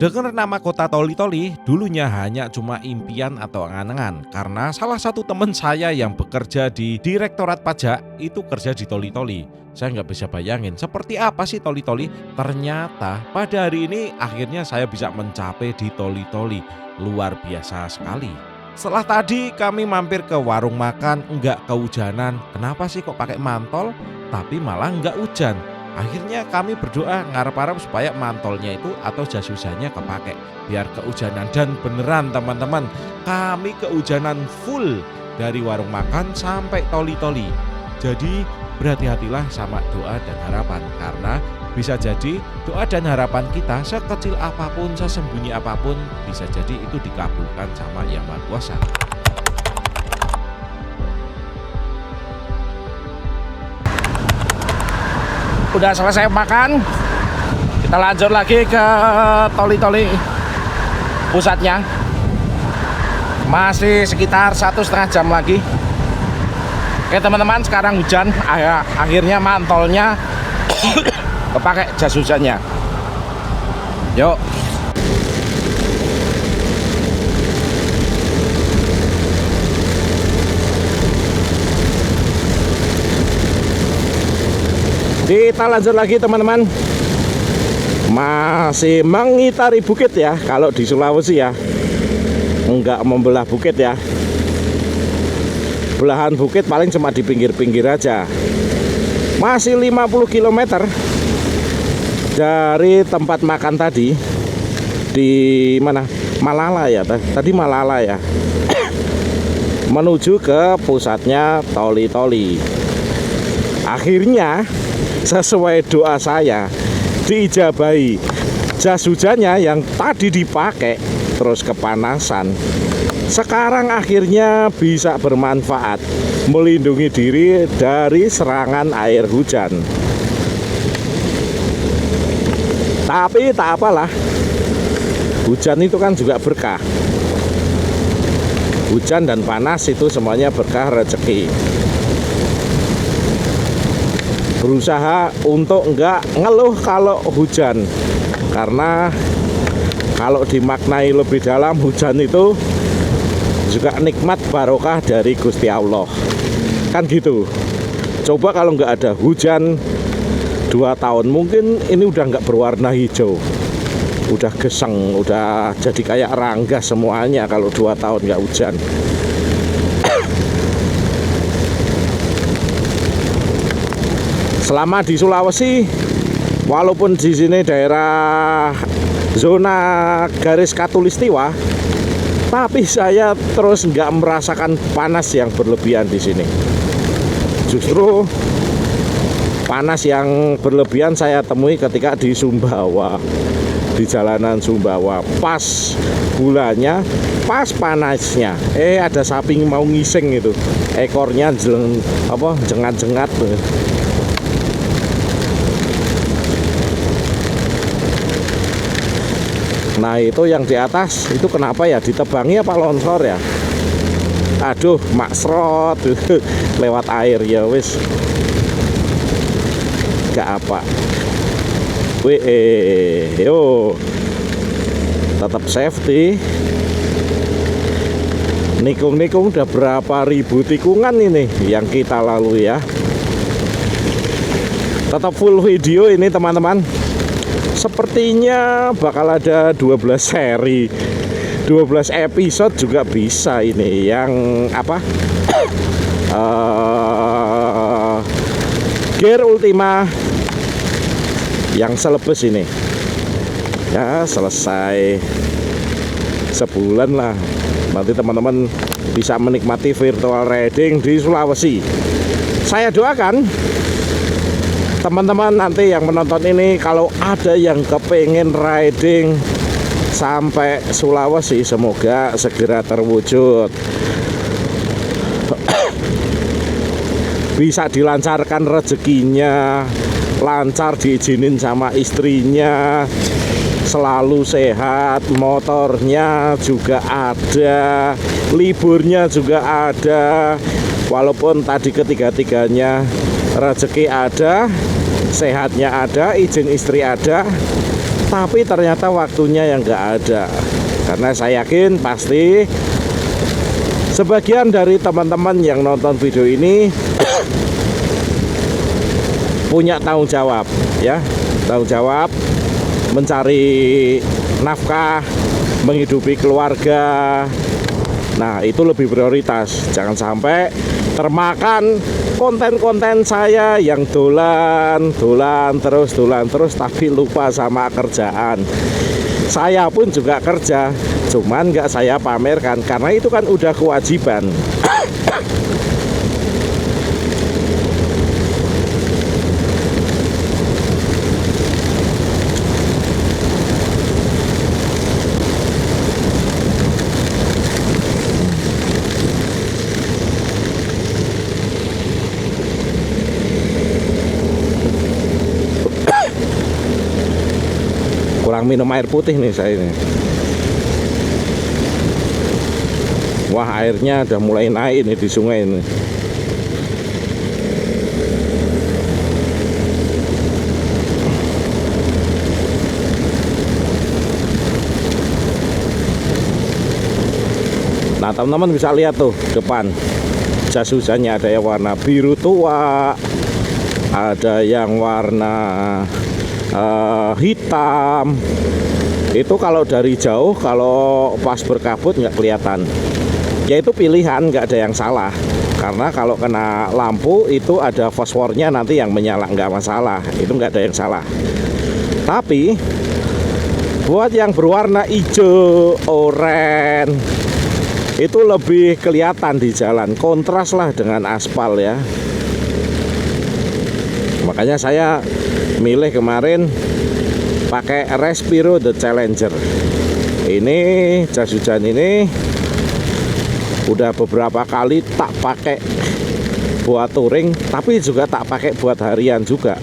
Dengar nama kota Toli-Toli, dulunya hanya cuma impian atau angan-angan karena salah satu teman saya yang bekerja di Direktorat Pajak itu kerja di Toli-Toli. Saya nggak bisa bayangin seperti apa sih Toli-Toli. Ternyata pada hari ini akhirnya saya bisa mencapai di Toli-Toli. Luar biasa sekali. Setelah tadi kami mampir ke warung makan, nggak kehujanan. Kenapa sih kok pakai mantol? Tapi malah nggak hujan. Akhirnya kami berdoa ngarep-harap supaya mantolnya itu atau jas hujannya kepake biar kehujanan, dan beneran teman-teman, kami kehujanan full dari warung makan sampai Toli-Toli. Jadi berhati-hatilah sama doa dan harapan karena bisa jadi doa dan harapan kita sekecil apapun, sesembunyi apapun, bisa jadi itu dikabulkan sama Yang Maha Kuasa. Udah selesai makan, kita lanjut lagi ke Toli-Toli pusatnya. Masih sekitar 1,5 jam lagi. Oke teman-teman, sekarang hujan, akhirnya mantolnya kepake jas hujannya. Yuk. Kita lanjut lagi teman-teman. Masih mengitari bukit ya. Kalau di Sulawesi ya, enggak membelah bukit ya. Belahan bukit paling cuma di pinggir-pinggir aja. Masih 50 km dari tempat makan tadi. Di mana? Malala ya. Tadi Malala ya. Menuju ke pusatnya Toli-Toli. Akhirnya sesuai doa saya diijabahi. Jas hujannya yang tadi dipakai terus kepanasan, sekarang akhirnya bisa bermanfaat melindungi diri dari serangan air hujan. Tapi tak apalah, hujan itu kan juga berkah. Hujan dan panas itu semuanya berkah rezeki. Berusaha untuk enggak ngeluh kalau hujan, karena kalau dimaknai lebih dalam, hujan itu juga nikmat barokah dari Gusti Allah, kan gitu. Coba kalau nggak ada hujan 2 tahun, mungkin ini udah nggak berwarna hijau, udah geseng, udah jadi kayak rangga semuanya kalau 2 tahun nggak hujan. Selama di Sulawesi, walaupun di sini daerah zona garis khatulistiwa, tapi saya terus nggak merasakan panas yang berlebihan di sini. Justru panas yang berlebihan saya temui ketika di Sumbawa, di jalanan Sumbawa. Pas bulannya, pas panasnya, ada sapi mau ngising itu, ekornya jengat-jengat. Nah itu yang di atas itu kenapa ya, ditebangi apa longsor ya? Aduh, maksrot lewat air ya wis. Gak apa. Yo, tetap safety. Nikung-nikung udah berapa ribu tikungan ini yang kita lalui ya. Tetap full video ini teman-teman. Sepertinya bakal ada 12 seri, 12 episode juga bisa ini. Yang apa? Gear Ultima yang selebes ini. Ya selesai sebulan lah. Nanti teman-teman bisa menikmati virtual riding di Sulawesi. Saya doakan teman-teman nanti yang menonton ini, kalau ada yang kepengen riding sampai Sulawesi, semoga segera terwujud. Bisa dilancarkan rezekinya, lancar diizinin sama istrinya, selalu sehat, motornya juga ada, liburnya juga ada. Walaupun tadi ketiga-tiganya rezeki ada, sehatnya ada, izin istri ada, Tapi ternyata waktunya yang nggak ada. Karena saya yakin pasti sebagian dari teman-teman yang nonton video ini punya tanggung jawab, ya, tanggung jawab mencari nafkah, menghidupi keluarga. Nah, itu lebih prioritas. Jangan sampai termakan konten-konten saya yang dolan terus tapi lupa sama kerjaan. Saya pun juga kerja, cuman nggak saya pamerkan karena itu kan udah kewajiban. Kurang minum air putih nih saya ini. Wah, airnya udah mulai naik nih di sungai ini. Nah, teman-teman bisa lihat tuh depan jas hujannya ada yang warna biru tua, ada yang warna hitam. Itu kalau dari jauh, kalau pas berkabut nggak kelihatan. Ya itu pilihan, nggak ada yang salah. Karena kalau kena lampu itu ada fosfornya nanti yang menyala, nggak masalah. Itu nggak ada yang salah. Tapi buat yang berwarna hijau, oranye, itu lebih kelihatan di jalan, kontras lah dengan aspal ya. Makanya saya milih kemarin pakai Respiro The Challenger. Ini jas hujan ini udah beberapa kali tak pakai buat touring, tapi juga tak pakai buat harian juga.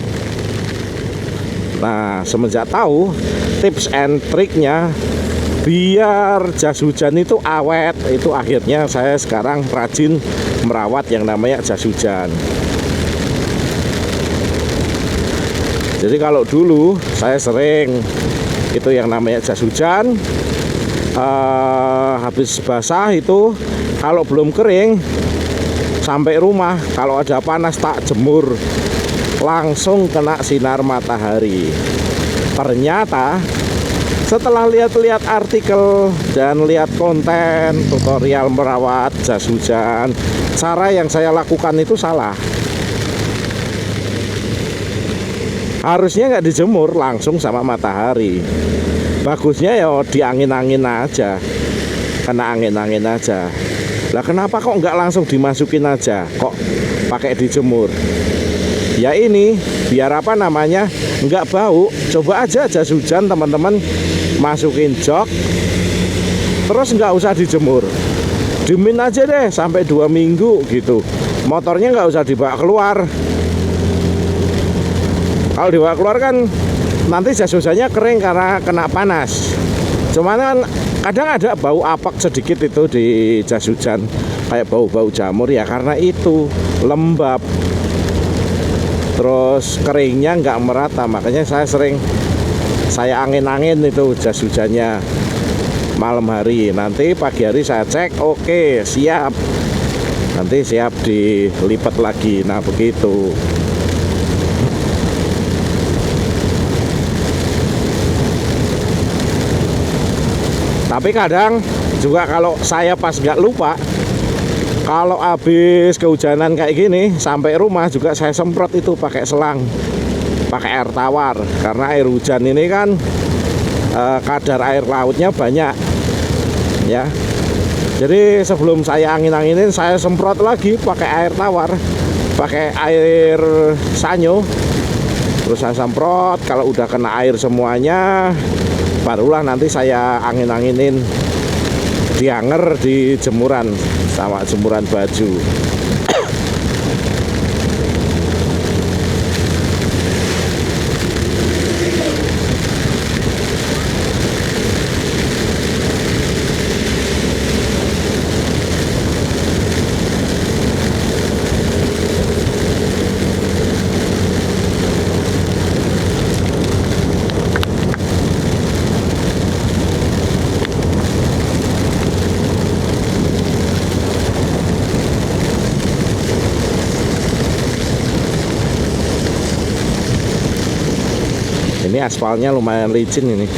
Nah, semenjak tahu tips and triknya biar jas hujan itu awet, itu akhirnya saya sekarang rajin merawat yang namanya jas hujan. Jadi kalau dulu saya sering itu yang namanya jas hujan, habis basah itu kalau belum kering sampai rumah, kalau ada panas tak jemur, langsung kena sinar matahari. Ternyata setelah lihat-lihat artikel dan lihat konten tutorial merawat jas hujan, cara yang saya lakukan itu salah. Harusnya nggak dijemur, langsung sama matahari. Bagusnya ya diangin-angin aja, kena angin-angin aja. Lah kenapa kok nggak langsung dimasukin aja, kok pakai dijemur? Ya ini biar apa namanya, nggak bau. Coba aja jas hujan teman-teman masukin jok, terus nggak usah dijemur, diemin aja deh sampai 2 minggu gitu. Motornya nggak usah dibawa keluar. Kalau dibawa keluar kan nanti jas hujannya kering karena kena panas. Cuman kan kadang ada bau apak sedikit itu di jas hujan, kayak bau-bau jamur ya, karena itu lembab. Terus keringnya nggak merata, makanya saya angin-angin itu jas hujannya malam hari. Nanti pagi hari saya cek, oke siap, nanti siap dilipat lagi. Nah begitu. Tapi kadang juga kalau saya pas nggak lupa, kalau habis kehujanan kayak gini sampai rumah juga saya semprot itu pakai selang, pakai air tawar. Karena air hujan ini kan kadar air lautnya banyak ya. Jadi sebelum saya angin-anginin, saya semprot lagi pakai air tawar, pakai air sanyo. Terus saya semprot, kalau udah kena air semuanya barulah nanti saya angin-anginin, dianger di jemuran sama jemuran baju. Ini aspalnya lumayan licin ini.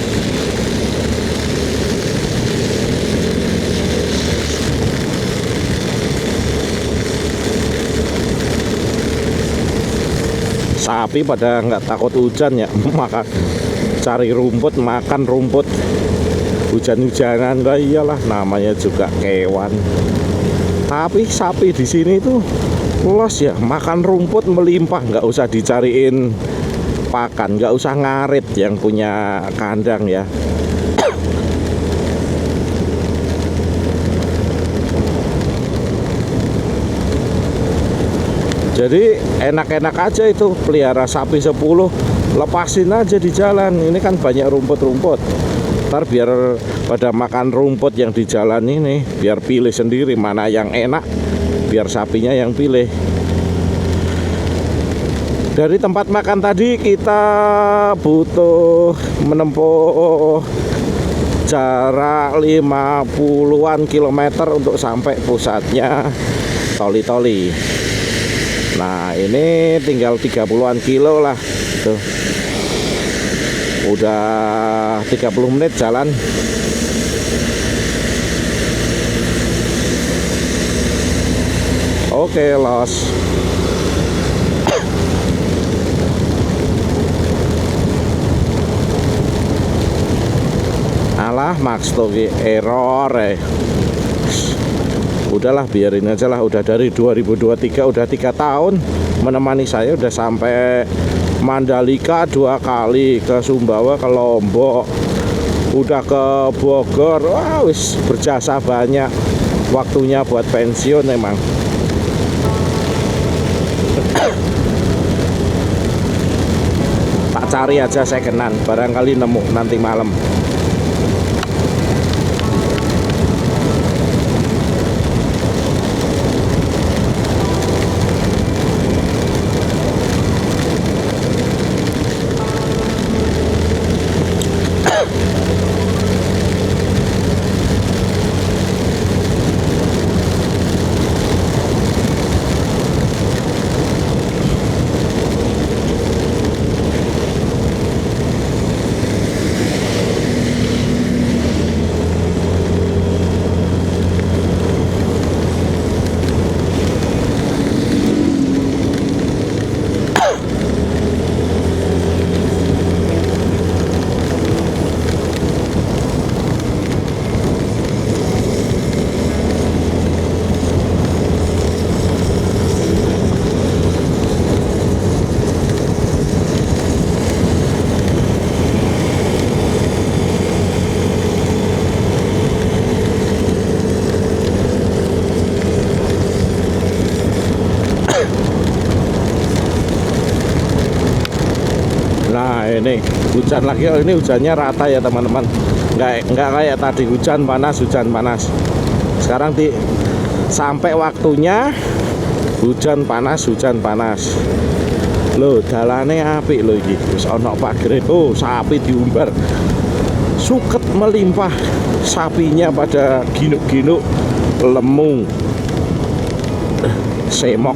Sapi pada nggak takut hujan ya, makan cari rumput, makan rumput hujan-hujanan. Lah iyalah, namanya juga kewan. Tapi sapi di sini tuh los ya, makan rumput melimpah, nggak usah dicariin pakan, nggak usah ngarit yang punya kandang ya. Jadi enak-enak aja itu pelihara sapi 10, lepasin aja di jalan. Ini kan banyak rumput-rumput. Ntar biar pada makan rumput yang di jalan ini, biar pilih sendiri mana yang enak, biar sapinya yang pilih. Dari tempat makan tadi kita butuh menempuh jarak 50-an kilometer untuk sampai pusatnya Toli-Toli. Nah ini tinggal 30-an kilo lah tuh. Udah 30 menit jalan. Oke, los. Alah, Max tuh error Udahlah, biarin aja lah. Udah dari 2023, udah 3 tahun menemani saya. Udah sampai Mandalika 2 kali, ke Sumbawa, ke Lombok, udah ke Bogor. Wah, wis berjasa banyak. Waktunya buat pensiun emang. Tak cari aja secondan, barangkali nemu nanti malam. Ini hujan lagi. Oh, ini hujannya rata ya teman-teman, nggak kayak tadi hujan panas. Sekarang sampai waktunya hujan panas loh. Dalane apik loh iki, wis ana pagere. Oh, sapi diumbar, suket melimpah, sapinya pada ginuk-ginuk, lemu, semok.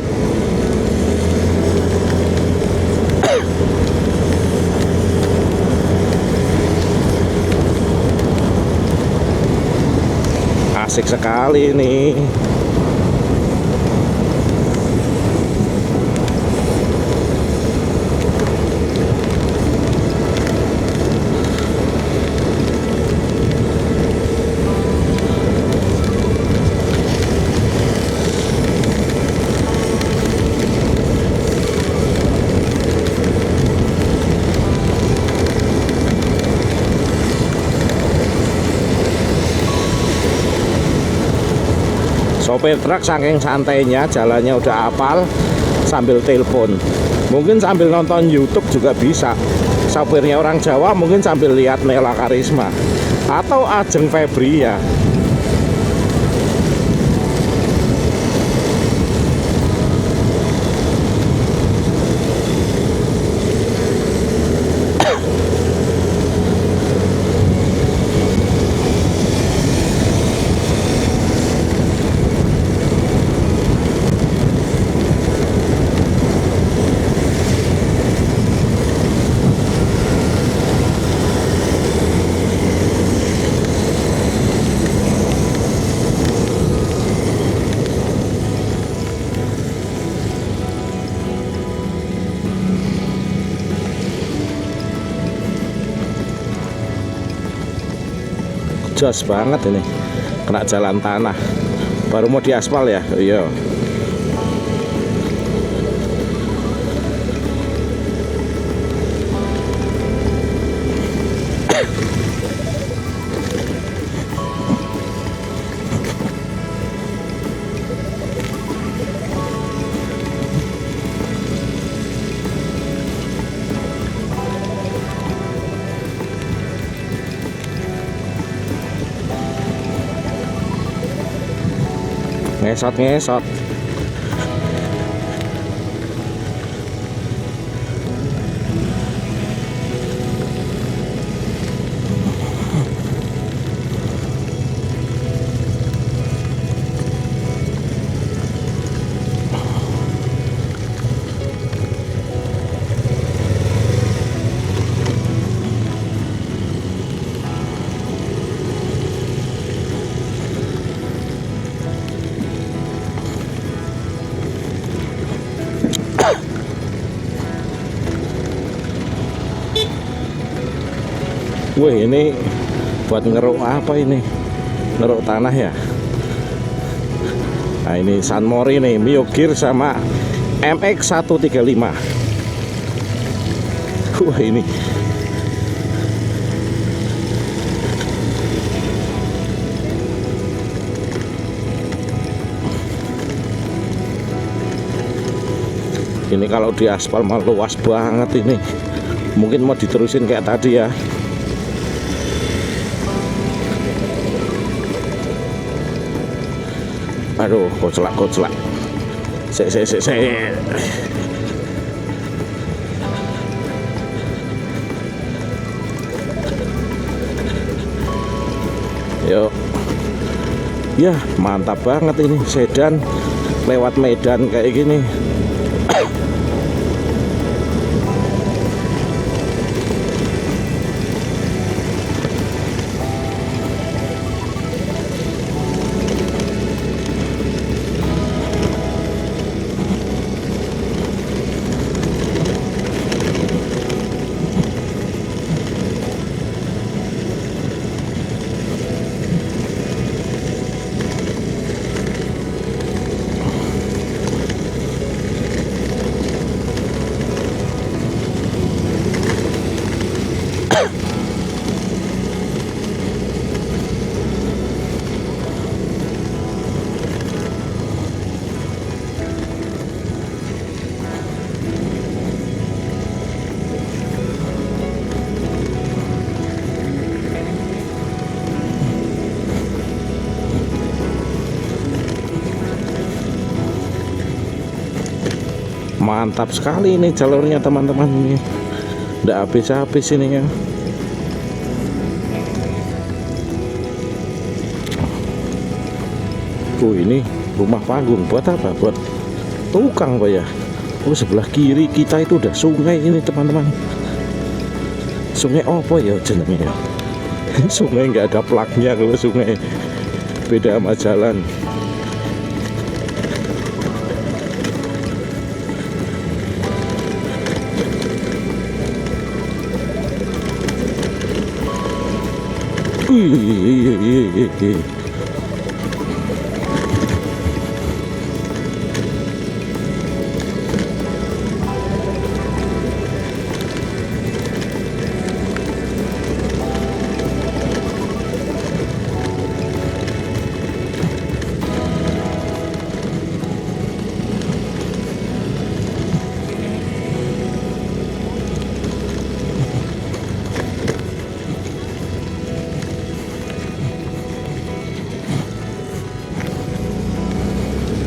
Asik sekali nih. Sopir truk saking santainya, jalannya udah apal, sambil telepon. Mungkin sambil nonton YouTube juga bisa. Sopirnya orang Jawa mungkin sambil lihat Nela Karisma atau Ajeng Febria. jos banget ini, kena jalan tanah. Baru mau diaspal ya. Iya. Ngesot. Wih, ini buat ngeruk apa ini? Ngeruk tanah ya. Nah, ini San Mori nih, Mio Gear sama MX135. Wah, ini kalau di aspal mah luas banget ini. Mungkin mau diterusin kayak tadi ya. Aduh, koclak. Sek. Yuk. Ya, mantap banget ini sedan lewat medan kayak gini. Mantap sekali ini jalurnya teman-teman, ini nggak habis-habis ini ya. Ini rumah panggung buat apa? Buat tukang Pak ya. Sebelah kiri kita itu udah sungai ini teman-teman. Sungai apa ya jenengnya ya? Sungai nggak ada plaknya, kalau sungai beda sama jalan.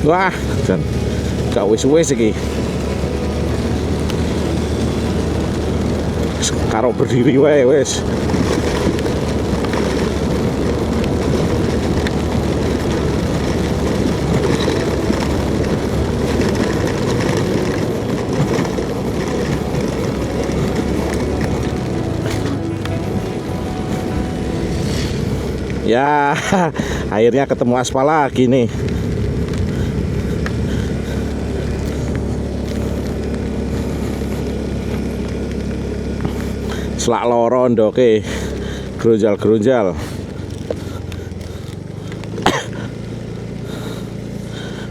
Wah, dan gak wis-wis iki. Karo berdiri wae wis. Ya, akhirnya ketemu aspal lagi nih. Selak loro ndoke grunjal-grunjal.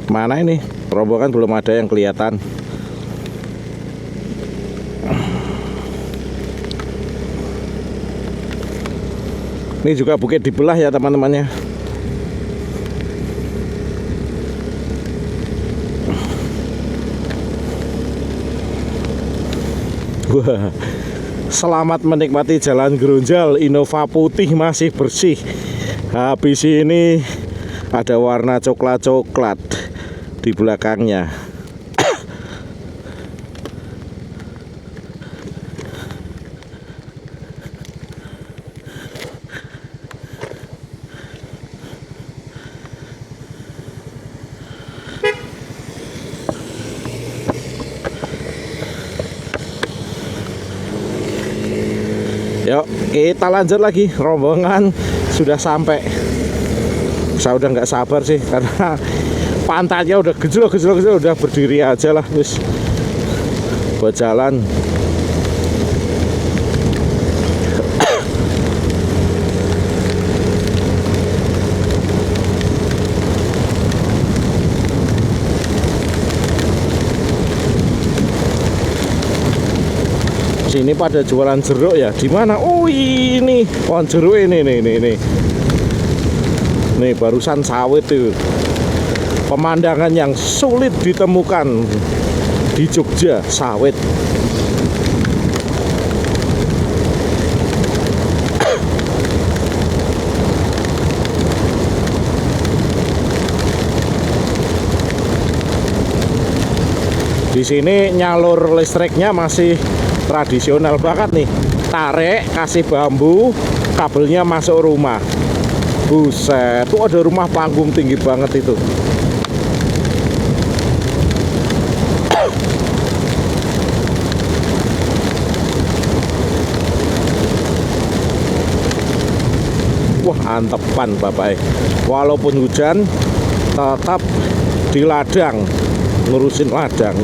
Mana ini? Rombongan belum ada yang kelihatan. Ini juga bukit dibelah ya teman-temannya. Wah, selamat menikmati jalan Grunjal. Innova putih masih bersih. Habis ini ada warna coklat-coklat di belakangnya. Yuk kita lanjut lagi, rombongan sudah sampai. Saya udah nggak sabar sih karena pantatnya udah gejlok, udah berdiri aja lah wis buat jalan. Sini pada jualan jeruk ya. Di mana? Oh ini pohon jeruk ini nih. Nih barusan sawit tuh. Pemandangan yang sulit ditemukan di Jogja, sawit. Di sini nyalur listriknya masih tradisional banget nih. Tarik, kasih bambu, kabelnya masuk rumah. Buset, tuh ada rumah panggung tinggi banget itu. Wah, antepan bapak. Walaupun hujan, tetap di ladang, ngurusin ladang.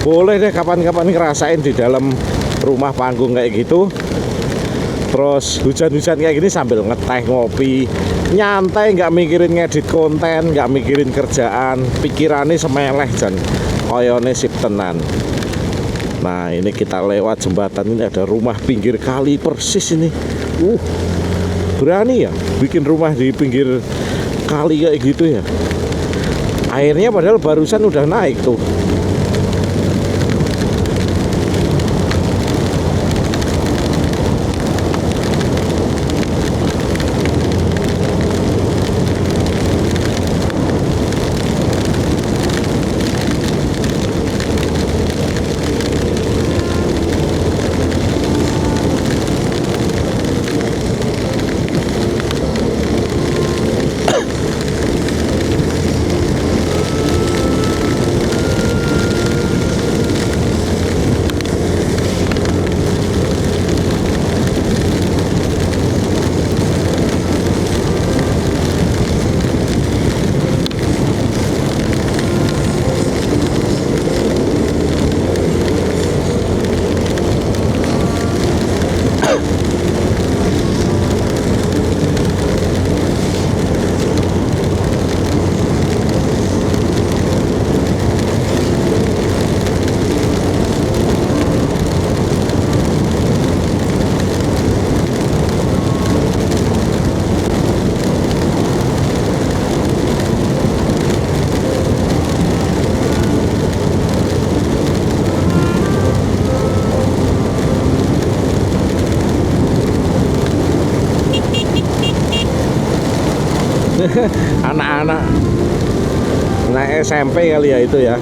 Boleh deh kapan-kapan ngerasain di dalam rumah panggung kayak gitu. Terus hujan-hujan kayak gini sambil ngeteh, ngopi, nyantai, nggak mikirin ngedit konten, nggak mikirin kerjaan, pikirannya semeleh jan oyone sip tenan. Nah ini kita lewat jembatan ini, ada rumah pinggir kali persis ini. Berani ya bikin rumah di pinggir kali kayak gitu ya. Airnya padahal barusan udah naik tuh. Anak-anak naik SMP kali ya itu ya.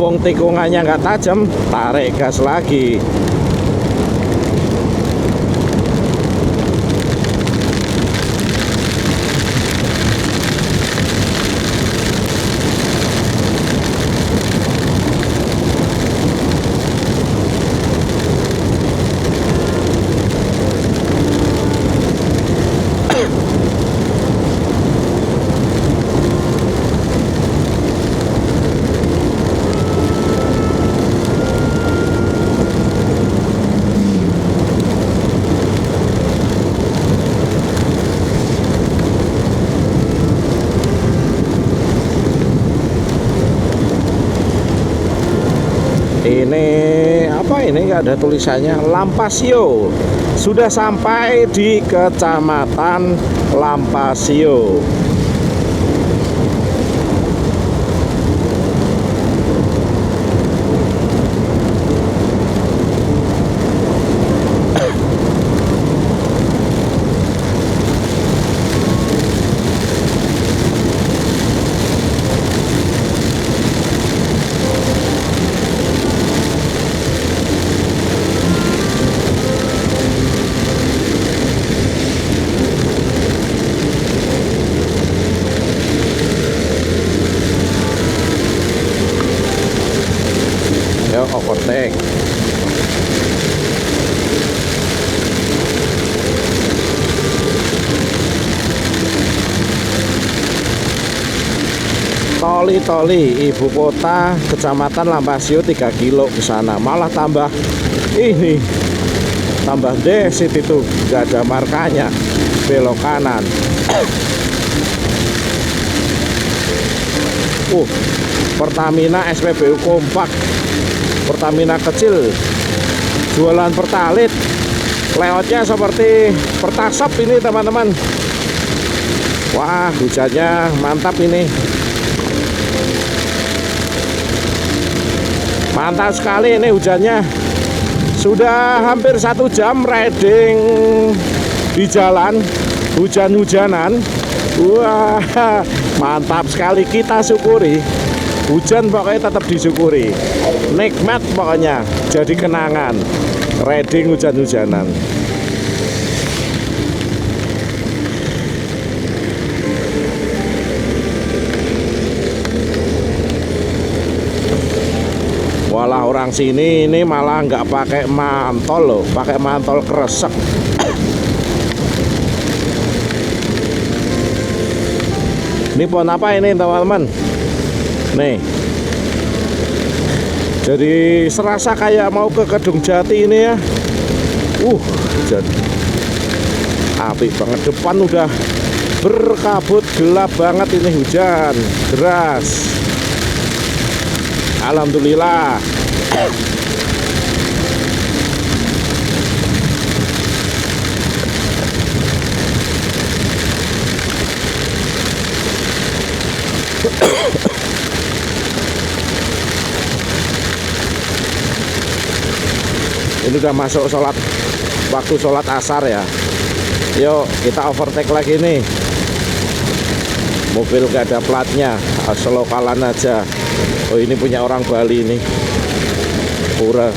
mumpung tikungannya nggak tajam, tarik gas lagi. Ini apa ini, nggak ada tulisannya. Lampasio. Sudah sampai di Kecamatan Lampasio. Yuk, overtake. Toli-toli ibu kota Kecamatan Lampasio 3 kilo ke sana, malah tambah ini, tambah desit itu, nggak ada markanya, belok kanan. Pertamina SPBU kompak, Pertamina kecil, jualan pertalit, layoutnya seperti Pertasop ini teman-teman. Wah, hujannya mantap ini, mantap sekali ini hujannya. Sudah hampir 1 jam riding di jalan, hujan-hujanan. Wah, mantap sekali, kita syukuri. Hujan pokoknya tetap disyukuri, nikmat pokoknya, jadi kenangan riding hujan-hujanan. Walah, orang sini ini malah nggak pakai mantol loh, pakai mantol kresek. Ini pohon apa ini teman-teman? Nih, jadi serasa kayak mau ke Kedung Jati ini ya. Jadi apik banget, depan udah berkabut, gelap banget ini, hujan deras. Alhamdulillah. Ini udah masuk waktu sholat asar ya. Yuk kita overtake lagi nih. Mobil gak ada platnya, selokalan aja. Oh, ini punya orang Bali ini, pura.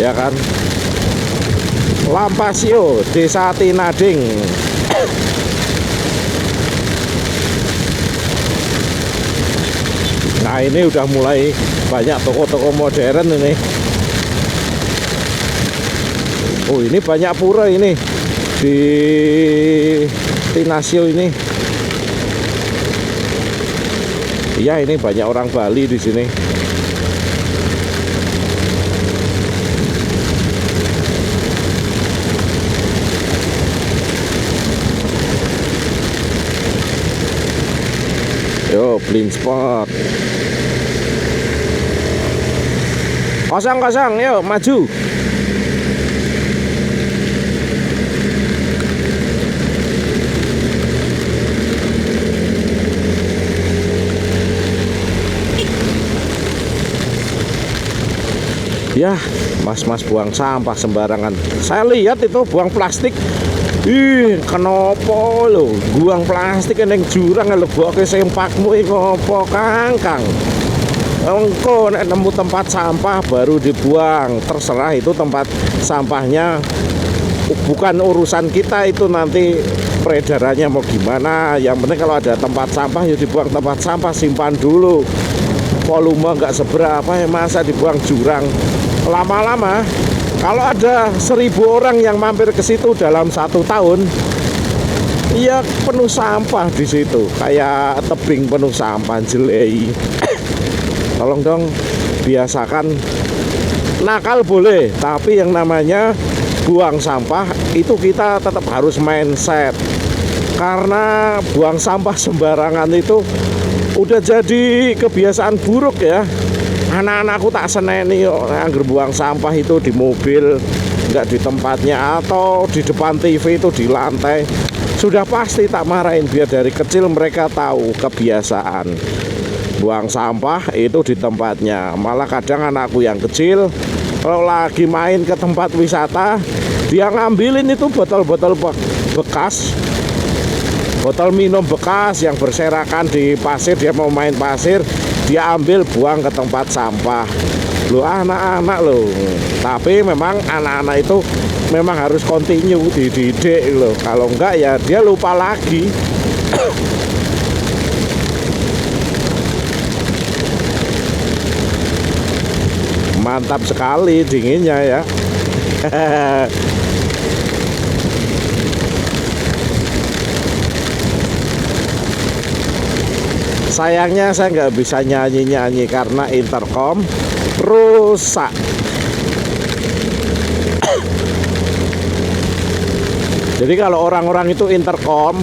Ya kan, Lampasio, Desa Tinading. Nah, ini udah mulai banyak toko-toko modern ini. Oh, ini banyak pura ini di Tinasio ini. Iya, ini banyak orang Bali di sini. Yo, blind spot. Kosong-kosong, yuk maju. Ya, mas-mas buang sampah sembarangan. Saya lihat itu buang plastik Ih, kenapa lho? Buang plastik ning jurang lebokke sempakmu iki ngopo, Kang? Engko nek nemu tempat sampah baru dibuang. Terserah itu tempat sampahnya, bukan urusan kita itu nanti peredarannya mau gimana. Yang penting kalau ada tempat sampah ya dibuang tempat sampah, simpan dulu. Volume nggak seberapa ya, masa dibuang jurang. Lama-lama kalau ada 1.000 orang yang mampir ke situ dalam 1 tahun, iya penuh sampah di situ, kayak tebing penuh sampah jelei. Tolong dong biasakan, nakal boleh, tapi yang namanya buang sampah itu kita tetap harus mindset. Karena buang sampah sembarangan itu udah jadi kebiasaan buruk ya. Anak-anakku tak seneni kok angger buang sampah itu di mobil, nggak di tempatnya, atau di depan TV itu di lantai. Sudah pasti tak marahin, biar dari kecil mereka tahu kebiasaan buang sampah itu di tempatnya. Malah kadang anakku yang kecil kalau lagi main ke tempat wisata, dia ngambilin itu botol-botol bekas, botol minum bekas yang berserakan di pasir. Dia mau main pasir, dia ambil buang ke tempat sampah. Loh, anak-anak loh. Tapi memang anak-anak itu memang harus continue dididik loh. Kalau enggak ya dia lupa lagi. Mantap sekali dinginnya ya. Sayangnya saya nggak bisa nyanyi-nyanyi karena intercom rusak. Jadi kalau orang-orang itu intercom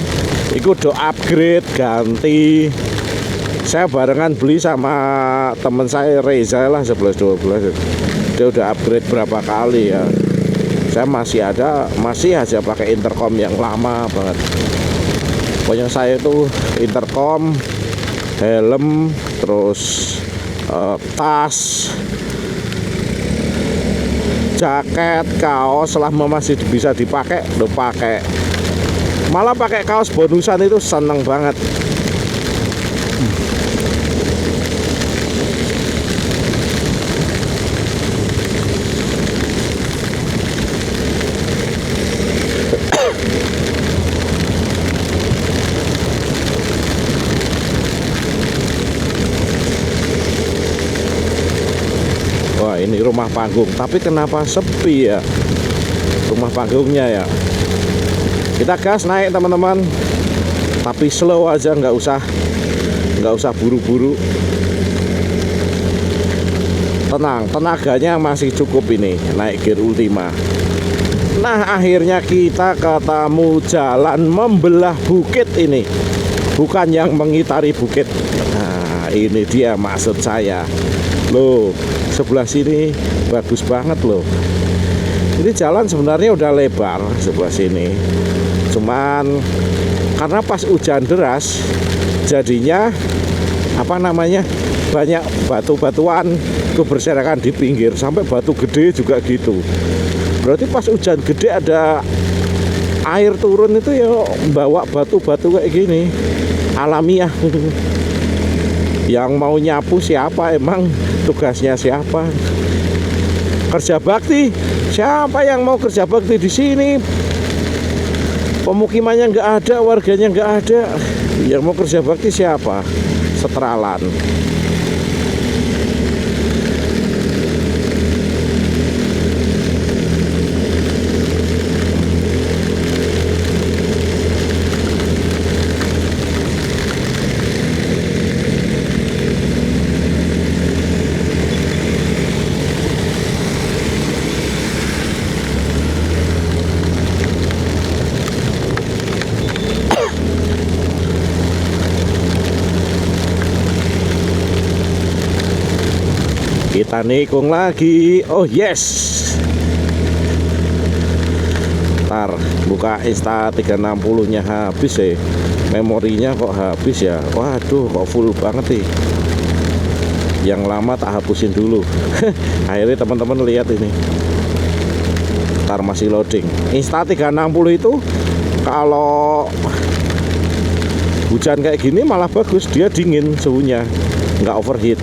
itu udah upgrade, ganti. Saya barengan beli sama temen saya Reza lah, 11-12. Dia udah upgrade berapa kali ya. Saya masih aja pakai intercom yang lama banget. Pokoknya saya itu intercom, helm, terus tas, jaket, kaos selama masih bisa dipakai udah pakai. Malah pakai kaos bonusan itu seneng banget. Wah, ini rumah panggung, tapi kenapa sepi ya rumah panggungnya ya. Kita gas naik teman-teman, tapi slow aja, nggak usah buru-buru. Tenang, tenaganya masih cukup ini naik gear Ultima. Nah, akhirnya kita ketemu jalan membelah bukit ini, bukan yang mengitari bukit. Nah, ini dia maksud saya loh. Sebelah sini bagus banget loh. Ini jalan sebenarnya udah lebar sebelah sini, cuman karena pas hujan deras jadinya banyak batu-batuan berserakan di pinggir, sampai batu gede juga gitu. Berarti pas hujan gede ada air turun itu ya bawa batu-batu kayak gini, alamiah. Yang mau nyapu siapa emang? Tugasnya siapa? Kerja bakti. Siapa yang mau kerja bakti di sini? Pemukimannya nggak ada, warganya nggak ada. Yang mau kerja bakti siapa? Setralan. Kita nikung lagi. Oh yes. Ntar buka Insta 360 nya habis ya. Memorinya kok habis ya. Waduh, kok full banget nih. Yang lama tak hapusin dulu. Akhirnya teman-teman lihat ini. Ntar masih loading. Insta 360 itu Kalau hujan kayak gini malah bagus, dia dingin suhunya, nggak overheat.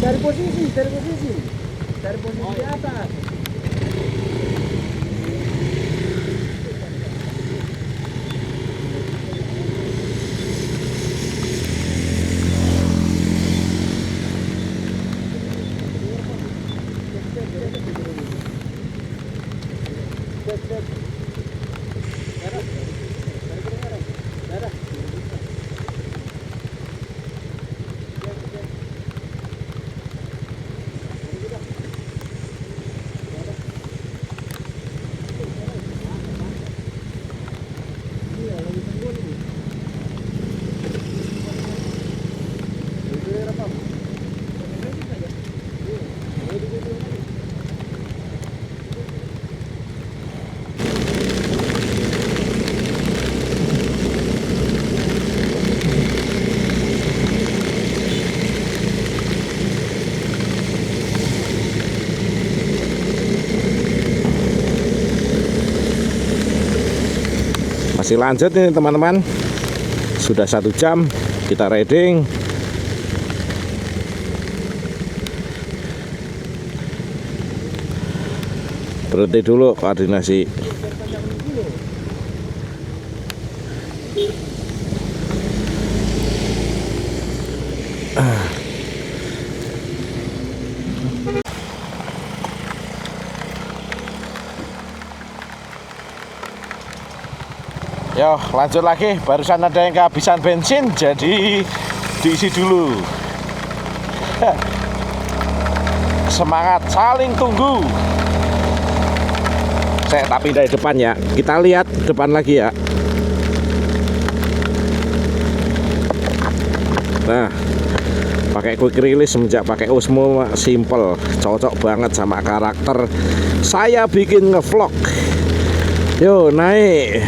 Dari posisi di atas. Masih lanjut nih teman-teman, sudah 1 jam kita riding. Berhenti dulu koordinasi. Yo, lanjut lagi. Barusan ada yang kehabisan bensin, jadi diisi dulu. Semangat, saling tunggu. Saya tak pindah di depan ya. Kita lihat depan lagi ya. Nah, pakai quick release semenjak pakai Osmo simple, cocok banget sama karakter saya bikin ngevlog. Yo, naik.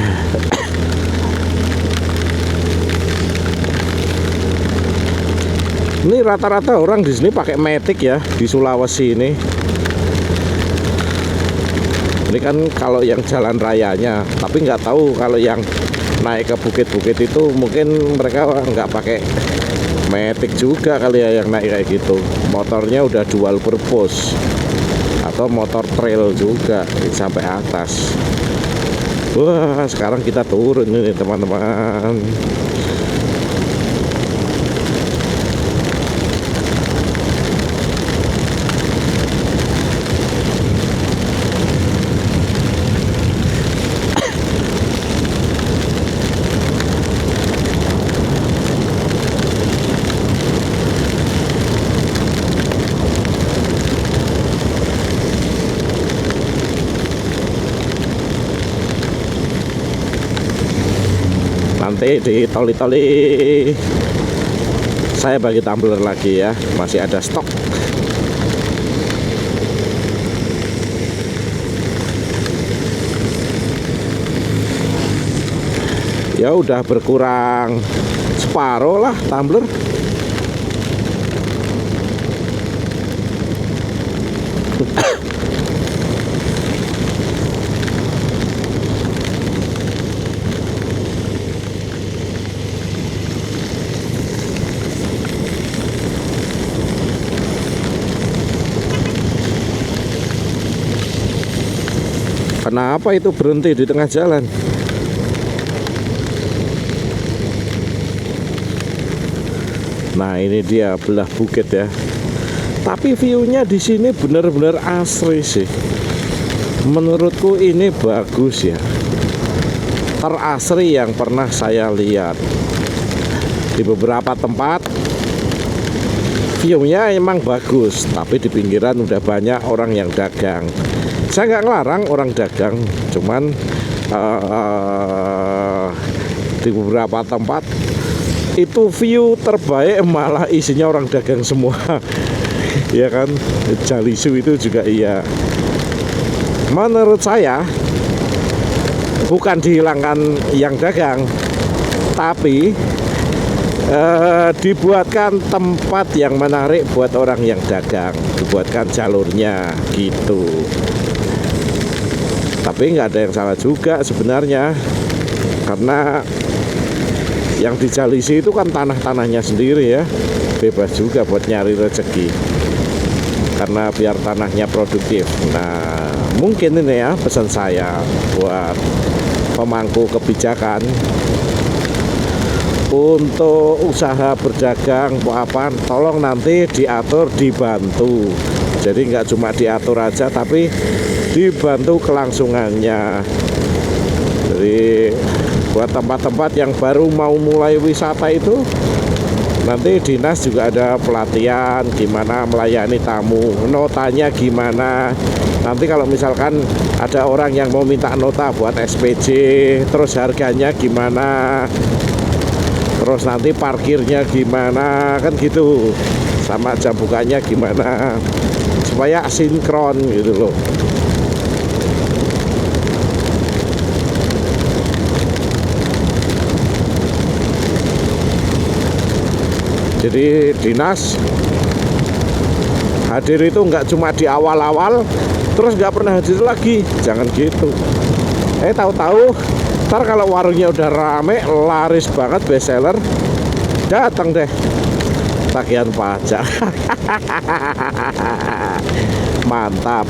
Ini rata-rata orang di sini pakai Matic ya, di Sulawesi ini. Ini kan kalau yang jalan rayanya, tapi nggak tahu kalau yang naik ke bukit-bukit itu mungkin mereka nggak pakai Matic juga kali ya yang naik kayak gitu. Motornya udah dual purpose atau motor trail juga sampai atas. Wah, sekarang kita turun ini teman-teman. Nanti di toli-toli saya bagi tumbler lagi ya, masih ada stok. Ya udah berkurang separuh lah tumbler. Kenapa itu berhenti di tengah jalan? Nah, ini dia belah bukit ya. Tapi view-nya di sini benar-benar asri sih. Menurutku ini bagus ya. Terasri yang pernah saya lihat. Di beberapa tempat view-nya emang bagus, tapi di pinggiran udah banyak orang yang dagang. Saya nggak ngelarang orang dagang, cuman di beberapa tempat itu view terbaik malah isinya orang dagang semua. Ya kan, Jalisu itu juga iya. Menurut saya bukan dihilangkan yang dagang, tapi dibuatkan tempat yang menarik buat orang yang dagang, dibuatkan jalurnya gitu. Tapi nggak ada yang salah juga sebenarnya, karena yang di Jalisi itu kan tanah-tanahnya sendiri ya, bebas juga buat nyari rezeki, karena biar tanahnya produktif. Nah, mungkin ini ya pesan saya buat pemangku kebijakan untuk usaha berdagang apa, tolong nanti diatur, dibantu. Jadi nggak cuma diatur aja, tapi dibantu kelangsungannya. Jadi buat tempat-tempat yang baru mau mulai wisata itu, nanti dinas juga ada pelatihan gimana melayani tamu, notanya gimana. Nanti kalau misalkan ada orang yang mau minta nota buat SPJ, terus harganya gimana, terus nanti parkirnya gimana, kan gitu, sama jam bukanya gimana, supaya sinkron gitu loh. Jadi dinas hadir itu nggak cuma di awal-awal terus nggak pernah hadir lagi, jangan gitu. Tahu-tahu ntar kalau warungnya udah rame, laris banget, best seller, datang deh tagihan pajak. Mantap.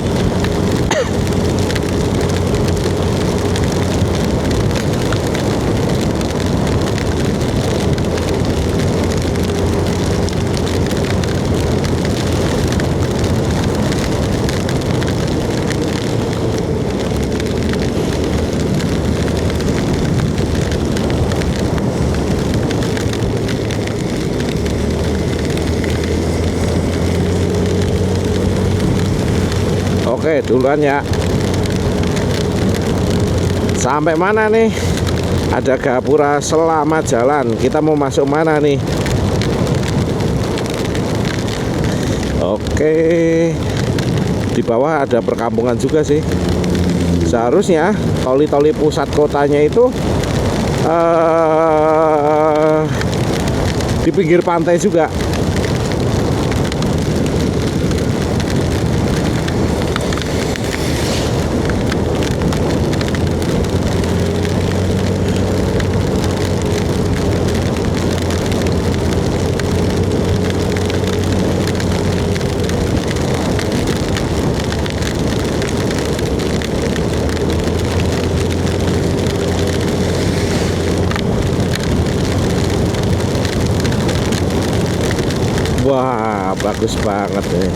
Oke, duluan ya. Sampai mana nih? Ada gapura, selamat jalan. Kita mau masuk mana nih? Oke. Di bawah ada perkampungan juga sih. Seharusnya toli-toli pusat kotanya itu di pinggir pantai juga. Wah, bagus banget nih.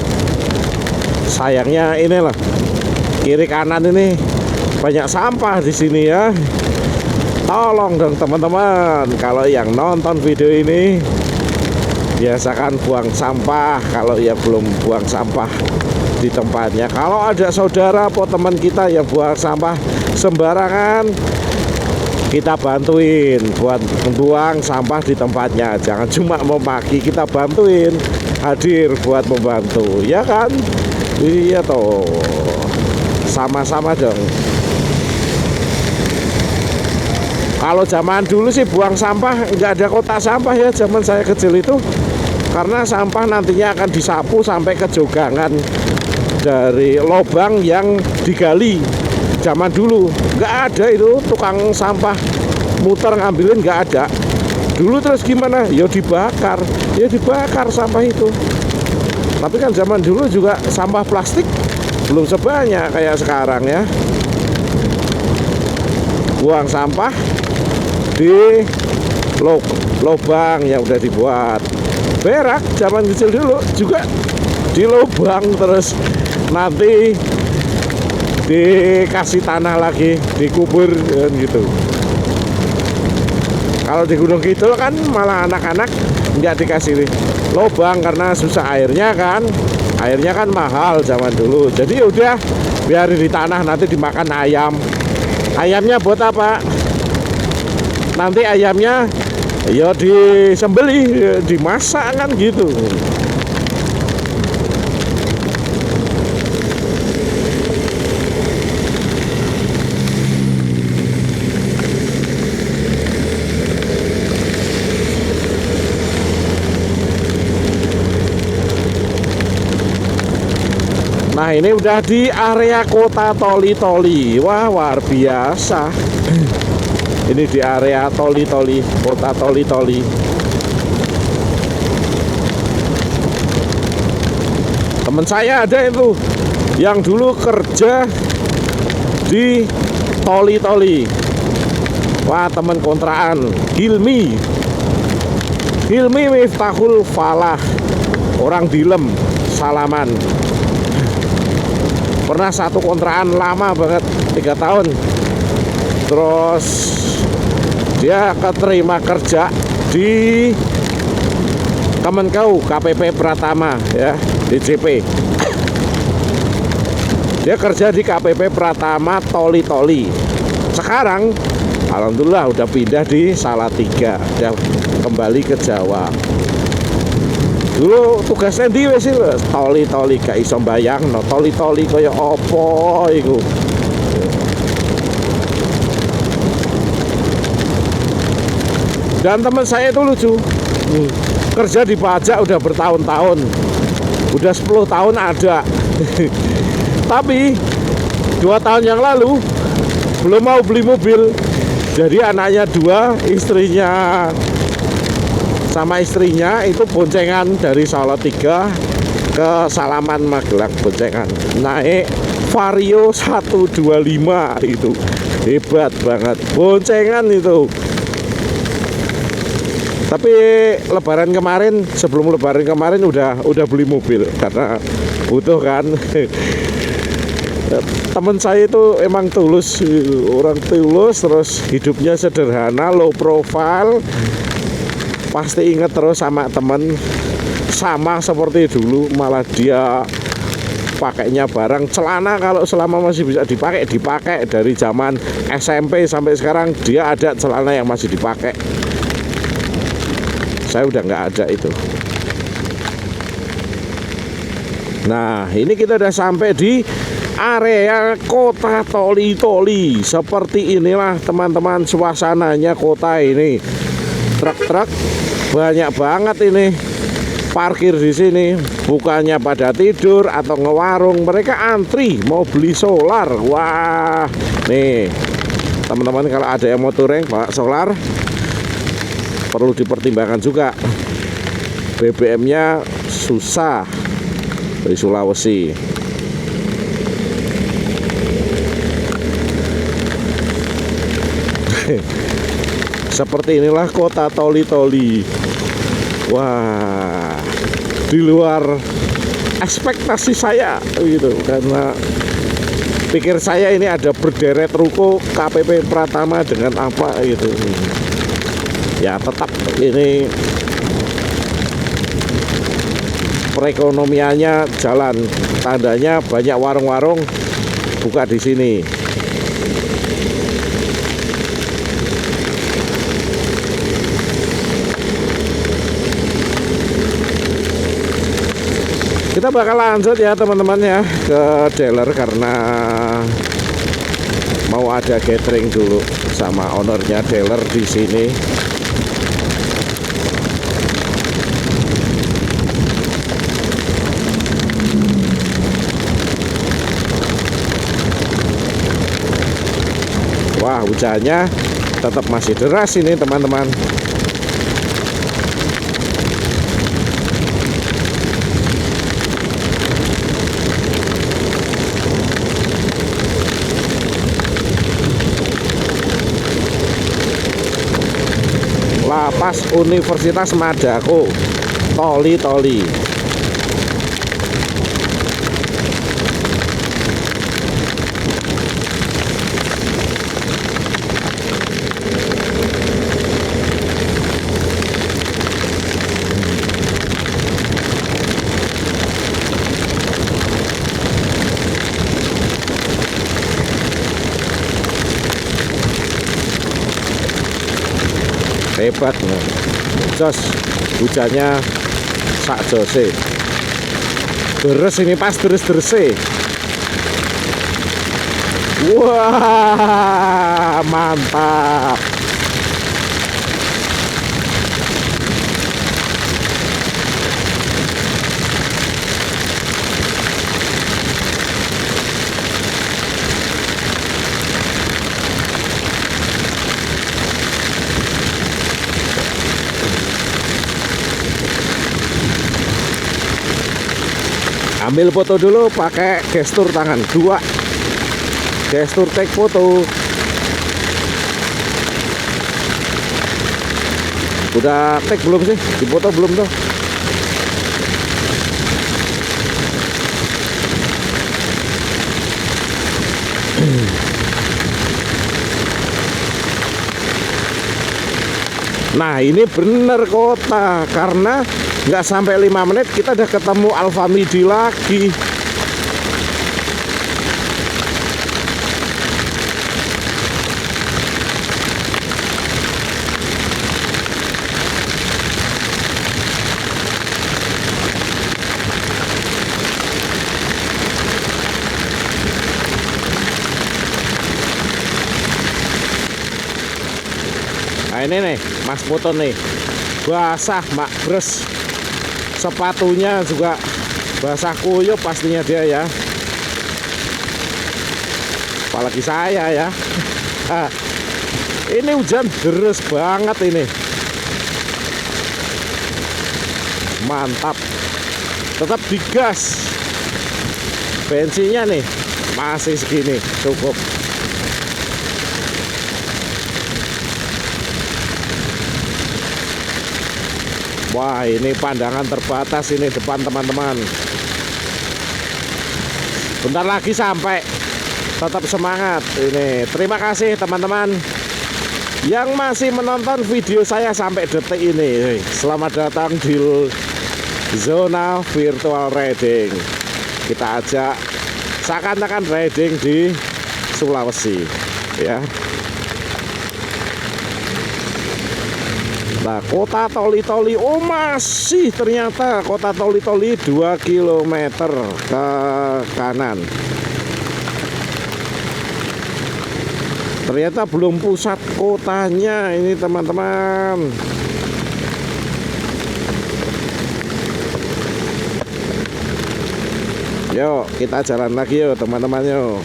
Sayangnya ini loh, kiri kanan ini banyak sampah di sini ya. Tolong dong teman-teman, kalau yang nonton video ini biasakan buang sampah kalau ya belum buang sampah di tempatnya. Kalau ada saudara atau teman kita yang buang sampah sembarangan, kita bantuin buat membuang sampah di tempatnya. Jangan cuma memaki, kita bantuin, hadir buat membantu, ya kan? Iya toh, sama-sama dong. Kalau zaman dulu sih buang sampah nggak ada kotak sampah ya, zaman saya kecil itu, karena sampah nantinya akan disapu sampai ke jogangan dari lubang yang digali. Zaman dulu nggak ada itu tukang sampah muter ngambilin, nggak ada dulu. Terus gimana? Ya dibakar sampah itu. Tapi kan zaman dulu juga sampah plastik belum sebanyak kayak sekarang ya. Buang sampah di lubang yang udah dibuat. Berak zaman kecil dulu juga di lubang, terus nanti dikasih tanah lagi, dikubur kan gitu. Kalau di Gunung Kidul kan malah anak-anak nggak dikasih lubang karena susah airnya kan mahal zaman dulu. Jadi udah biarin di tanah, nanti dimakan ayam. Ayamnya buat apa? Nanti ayamnya Ya disembelih, dimasak kan gitu. Nah ini udah di area kota Toli-Toli. Wah luar biasa. Ini di area Toli-Toli, kota Toli-Toli. Teman saya ada itu yang dulu kerja di Toli-Toli. Wah teman kontrakan Hilmi Miftahul Falah, orang Dilem, Salaman. Pernah satu kontrakan lama banget, 3 tahun. Terus dia keterima kerja di Kemenkeu KPP Pratama ya, DJP. Dia kerja di KPP Pratama Toli-Toli. Sekarang alhamdulillah udah pindah di Salatiga, udah kembali ke Jawa. Dulu tugasnya di wis Toli-Toli, gak iso mbayangno Toli-Toli kaya apa iku. Dan teman saya itu lucu, kerja di pajak udah bertahun-tahun, udah 10 tahun ada. Tapi 2 tahun yang lalu belum mau beli mobil, jadi anaknya 2, istrinya sama istrinya itu boncengan dari Salatiga ke Salaman Magelang, boncengan naik Vario 125 itu, hebat banget boncengan itu. Tapi lebaran kemarin, sebelum lebaran kemarin udah beli mobil karena butuh kan. Temen saya itu emang tulus, orang tulus, terus hidupnya sederhana, low profile. Pasti inget terus sama temen, sama seperti dulu, malah dia pakainya barang celana kalau selama masih bisa dipakai dari zaman SMP sampai sekarang dia ada celana yang masih dipakai. Saya udah nggak ada itu. Nah ini kita udah sampai di area kota Toli-Toli. Seperti inilah teman-teman suasananya kota ini. Truk-truk banyak banget ini parkir di sini, bukannya pada tidur atau ngewarung, mereka antri mau beli solar. Wah nih teman-teman, kalau ada yang mau touring bawa solar perlu dipertimbangkan juga, BBM-nya susah dari Sulawesi. Seperti inilah kota Toli-Toli. Wah, di luar ekspektasi saya gitu, karena pikir saya ini ada berderet ruko KPP Pratama dengan apa gitu. Ya tetap ini perekonomiannya jalan, tandanya banyak warung-warung buka di sini. Kita bakal lanjut ya teman-teman ya ke dealer, karena mau ada gathering dulu sama ownernya dealer di sini. Wah, hujannya tetap masih deras ini teman-teman. Lapas Universitas Madako, Toli-Toli. hebat nah. Jos hujannya sak jose. Deres ini pas deres-derese. Wah, mantap. Ambil foto dulu pakai gestur tangan 2. Gestur take foto. Udah take belum sih? Di foto belum tuh? Nah ini bener kota, karena nggak sampai 5 menit kita udah ketemu Alfamidi lagi. Nah ini nih Mas foto nih, basah mak bres, sepatunya juga basah kuyup pastinya dia ya, apalagi saya ya. Ini hujan deres banget ini, mantap, tetap digas. Bensinnya nih masih segini cukup. Wah ini pandangan terbatas ini depan teman-teman. Bentar lagi sampai. Tetap semangat ini. Terima kasih teman-teman yang masih menonton video saya sampai detik ini. Selamat datang di zona virtual riding. Kita ajak seakan-akan riding di Sulawesi ya. Nah, kota Toli-Toli, oh masih ternyata kota Toli-Toli 2 km ke kanan. Ternyata belum pusat kotanya ini teman-teman. Yuk kita jalan lagi yuk teman-teman yuk.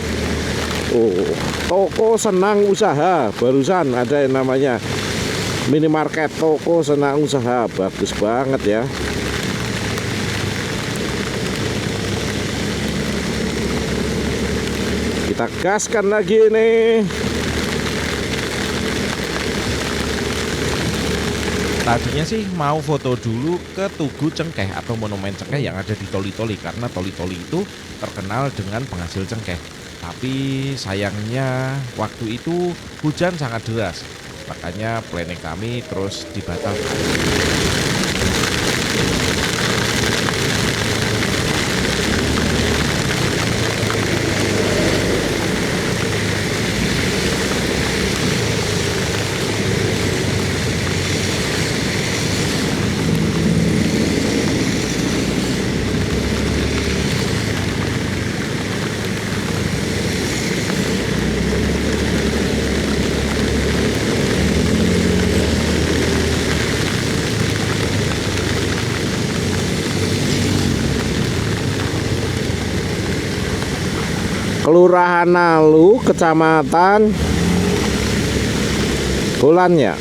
Oh, toko senang usaha, barusan ada yang namanya minimarket toko senang usaha, bagus banget ya. Kita gaskan lagi nih. Tadinya sih mau foto dulu ke Tugu Cengkeh atau Monumen Cengkeh yang ada di Toli-Toli, karena Toli-Toli itu terkenal dengan penghasil cengkeh. Tapi sayangnya waktu itu hujan sangat deras, makanya planning kami terus dibatalkan. Kelurahan Nalu, Kecamatan Bulannya.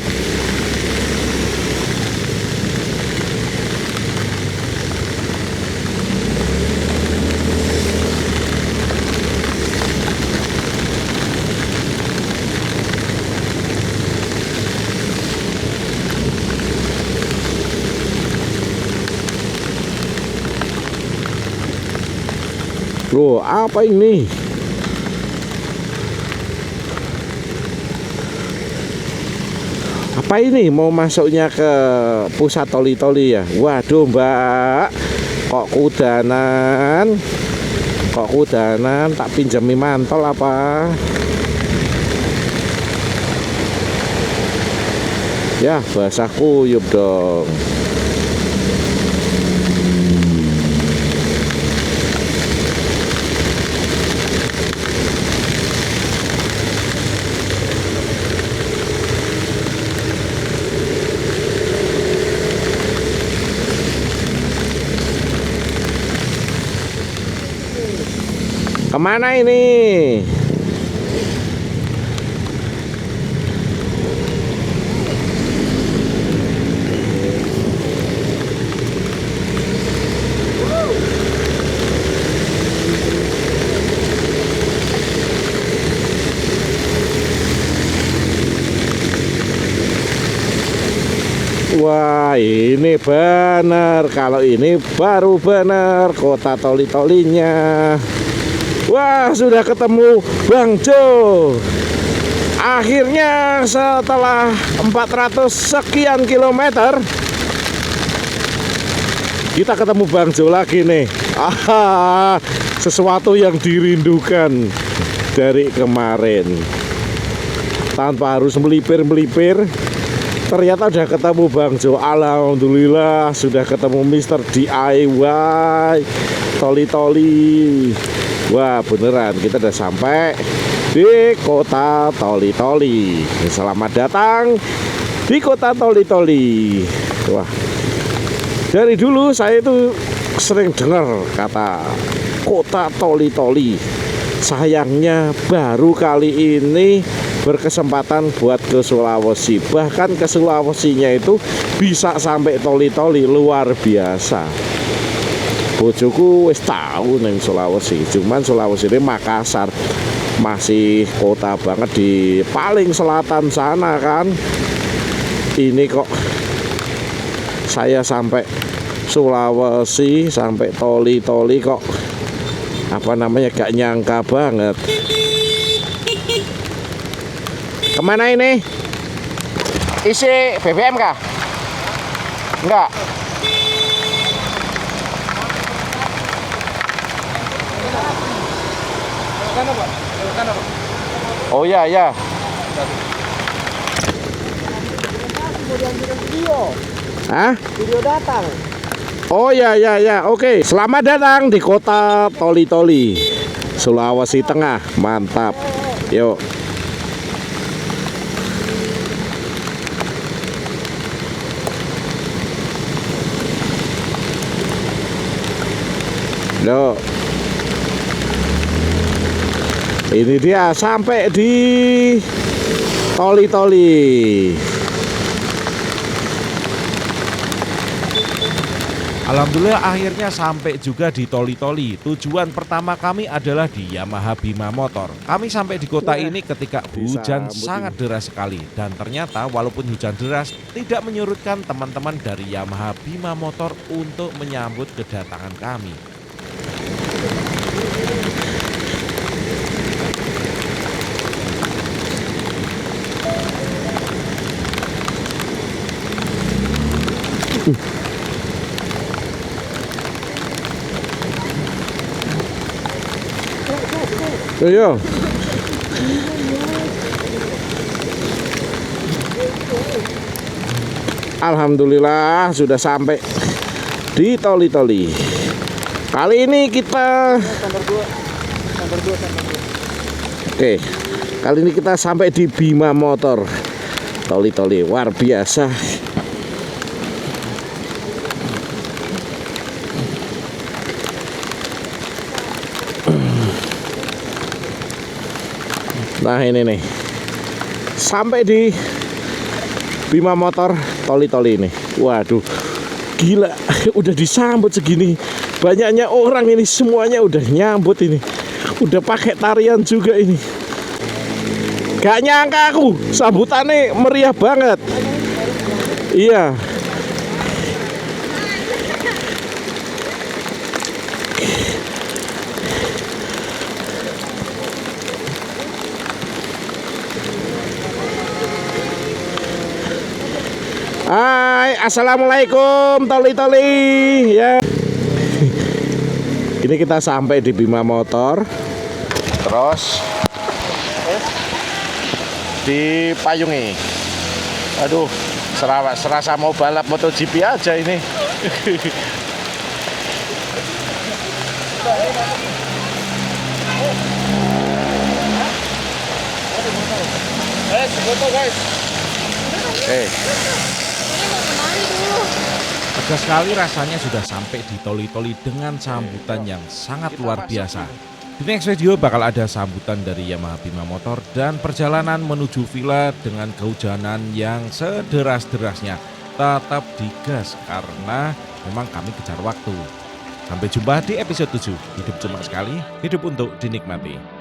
Loh, apa ini? Apa ini mau masuknya ke pusat Toli-Toli ya? Waduh mbak, kok kudanan? Kok kudanan? Tak pinjami mantol apa? Ya, basah kuyup dong. Kemana ini? Wah, ini benar. Kalau ini baru benar kota toli-tolinya. Wah, sudah ketemu Bang Jo. Akhirnya setelah 400 sekian kilometer kita ketemu Bang Jo lagi nih. Sesuatu yang dirindukan dari kemarin. Tanpa harus melipir-melipir, ternyata udah ketemu Bang Jo. Alhamdulillah sudah ketemu Mr. DIY toli-toli. Wah, beneran kita udah sampai di kota toli-toli. Selamat datang di kota toli-toli. Wah, dari dulu saya itu sering dengar kata kota toli-toli. Sayangnya baru kali ini berkesempatan buat ke Sulawesi. Bahkan ke Sulawesinya itu bisa sampai toli-toli, luar biasa. Bojoku wis tahu neng Sulawesi, cuman Sulawesi ini Makassar masih kota banget di paling selatan sana kan. Ini kok saya sampai Sulawesi, sampai toli-toli kok apa namanya gak nyangka banget. Kemana ini? Isi BBM kah? Enggak. Oh ya ya. Hah? Video datang. Oh ya ya ya. Oke. Selamat datang di kota toli-toli Sulawesi Tengah. Mantap. Yuk. Loh. Ini dia sampai di toli-toli. Alhamdulillah akhirnya sampai juga di toli-toli. Tujuan pertama kami adalah di Yamaha Bima Motor. Kami sampai di kota ini ketika hujan sangat deras sekali. Dan ternyata walaupun hujan deras tidak menyurutkan teman-teman dari Yamaha Bima Motor untuk menyambut kedatangan kami. Yo. Alhamdulillah sudah sampai di toli-toli. Kali ini kita Oke, kali ini kita sampai di Bima Motor toli-toli, luar biasa. Nah ini nih, sampai di Bima Motor toli-toli ini. Waduh, gila, udah disambut segini banyaknya orang ini, semuanya udah nyambut ini. Udah pakai tarian juga ini. Gak nyangka aku, sambutannya meriah banget. Iya. Hai, assalamualaikum toli-toli ya. Ini kita sampai di Bima Motor. Terus di Payungi. Aduh, serasa mau balap MotoGP aja ini. Foto guys. Lega sekali rasanya sudah sampai di Toli-Toli dengan sambutan yang sangat luar biasa. Di next video bakal ada sambutan dari Yamaha Bima Motor dan perjalanan menuju villa dengan kehujanan yang sederas-derasnya. Tetap digas karena memang kami kejar waktu. Sampai jumpa di episode 7. Hidup cuma sekali, hidup untuk dinikmati.